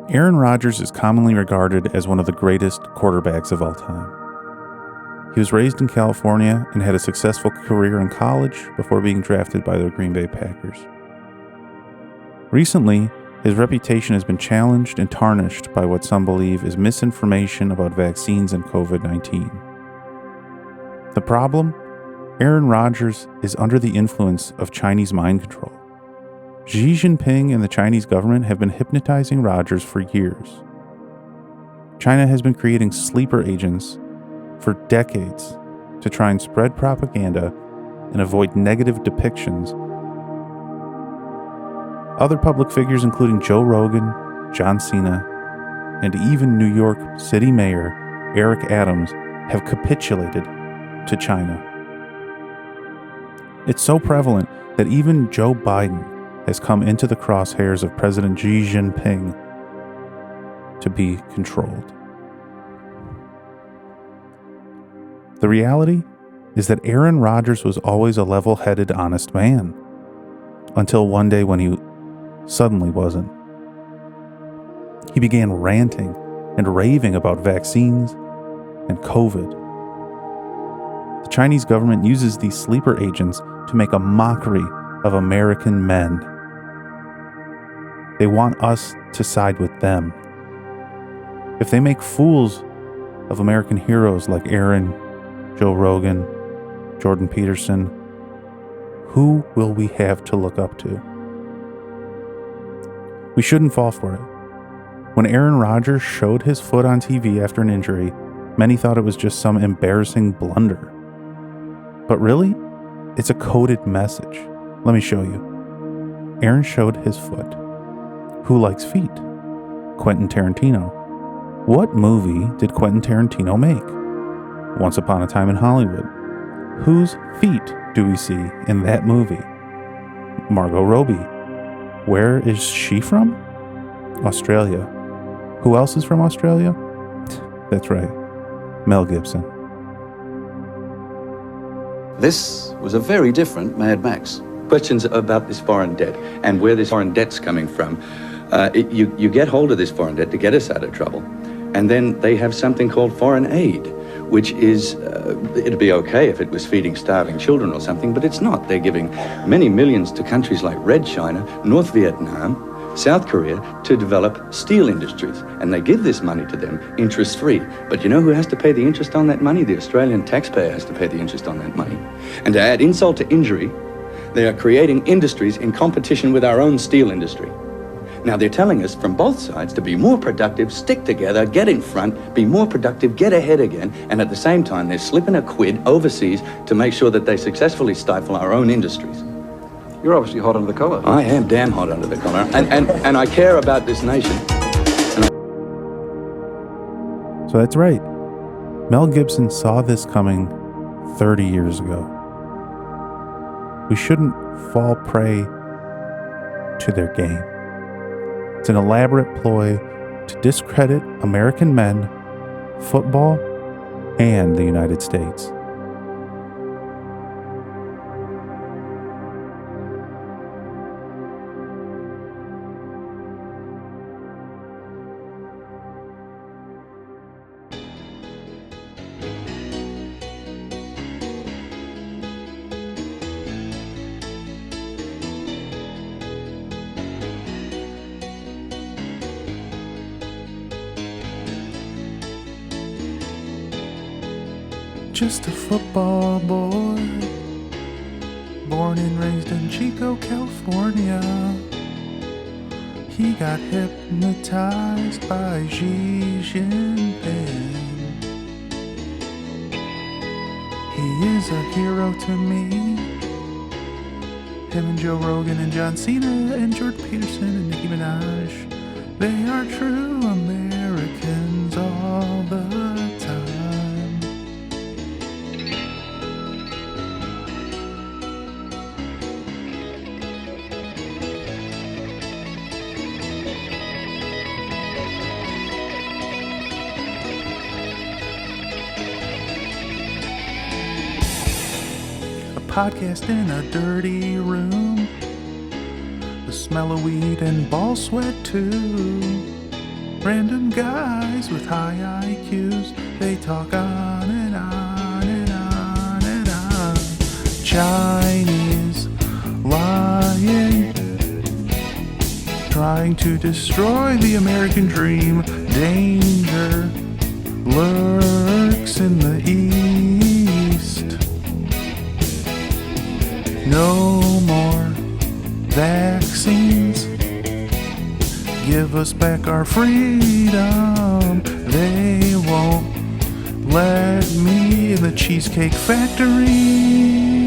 Aaron Rodgers is commonly regarded as one of the greatest quarterbacks of all time. He was raised in California and had a successful career in college before being drafted by the Green Bay Packers. Recently, his reputation has been challenged and tarnished by what some believe is misinformation about vaccines and COVID-19. The problem? Aaron Rodgers is under the influence of Chinese mind control. Xi Jinping and the Chinese government have been hypnotizing Rodgers for years. China has been creating sleeper agents for decades to try and spread propaganda and avoid negative depictions. Other public figures, including Joe Rogan, John Cena, and even New York City Mayor Eric Adams, have capitulated to China. It's so prevalent that even Joe Biden has come into the crosshairs of President Xi Jinping to be controlled. The reality is that Aaron Rodgers was always a level-headed, honest man, until one day when he suddenly wasn't. He began ranting and raving about vaccines and COVID. The Chinese government uses these sleeper agents to make a mockery of American men. They want us to side with them. If they make fools of American heroes like Aaron, Joe Rogan, Jordan Peterson, who will we have to look up to? We shouldn't fall for it. When Aaron Rodgers showed his foot on TV after an injury, many thought it was just some embarrassing blunder. But really, it's a coded message. Let me show you. Aaron showed his foot. Who likes feet? Quentin Tarantino. What movie did Quentin Tarantino make? Once Upon a Time in Hollywood. Whose feet do we see in that movie? Margot Robbie. Where is she from? Australia. Who else is from Australia? That's right, Mel Gibson. This was a very different Mad Max. Questions about this foreign debt and where this foreign debt's coming from. You get hold of this foreign debt to get us out of trouble. And then they have something called foreign aid, which is, it'd be okay if it was feeding starving children or something, but it's not. They're giving many millions to countries like Red China, North Vietnam, South Korea to develop steel industries. And they give this money to them interest-free. But you know who has to pay the interest on that money? The Australian taxpayer has to pay the interest on that money. And to add insult to injury, they are creating industries in competition with our own steel industry. Now they're telling us from both sides to be more productive, stick together, get in front, be more productive, get ahead again, and at the same time they're slipping a quid overseas to make sure that they successfully stifle our own industries. You're obviously hot under the collar. I am damn hot under the collar, and I care about this nation. So that's right. Mel Gibson saw this coming 30 years ago. We shouldn't fall prey to their game. It's an elaborate ploy to discredit American men, football, and the United States. Just a football boy, born and raised in Chico, California. He got hypnotized by Xi Jinping. He is a hero to me. Him and Joe Rogan and John Cena and Jordan Peterson and Nicki Minaj, they are true Americans all the time. Podcast in a dirty room, the smell of weed and ball sweat too. Random guys with high IQs, they talk on and on and on and on. Chinese lying, trying to destroy the American dream. Danger lurks in the east. No more vaccines. Give us back our freedom. They won't let me in the Cheesecake Factory.